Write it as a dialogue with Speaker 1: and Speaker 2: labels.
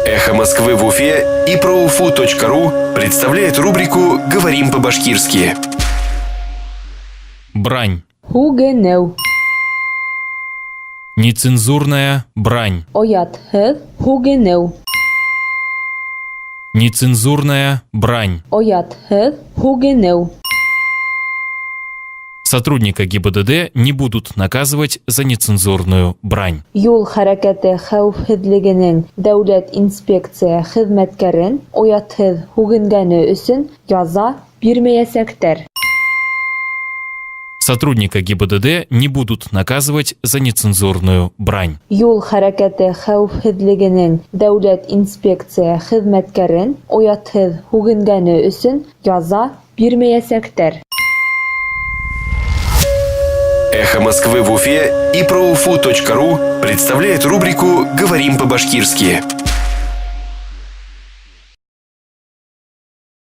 Speaker 1: «Эхо Москвы» в Уфе и ProUFU.ru представляет рубрику «Говорим по-башкирски».
Speaker 2: Брань.
Speaker 3: Хугенеу.
Speaker 2: Нецензурная брань.
Speaker 3: Оятхыз. Хугенеу.
Speaker 2: Нецензурная брань.
Speaker 3: Оятхыз. Хугенеу.
Speaker 2: Сотрудника ГИБДД не будут наказывать за нецензурную брань.
Speaker 3: Юл хәрәкәте хәүефһеҙлегенең дәүләт инспекция хеҙмәткәрен оятһыҙ һүгенгәне өсөн яза бирмәйәсәктәр.
Speaker 2: Сотрудника ГИБДД не будут наказывать за нецензурную брань.
Speaker 3: Юл хәрәкәте хәүефһеҙлегенең дәүләт инспекция хеҙмәткәрен оятһыҙ һүгенгәне өсөн яза бирмәйәсәктәр.
Speaker 1: «Эхо Москвы» в Уфе и ProUFU.ru представляет рубрику «Говорим по-башкирски».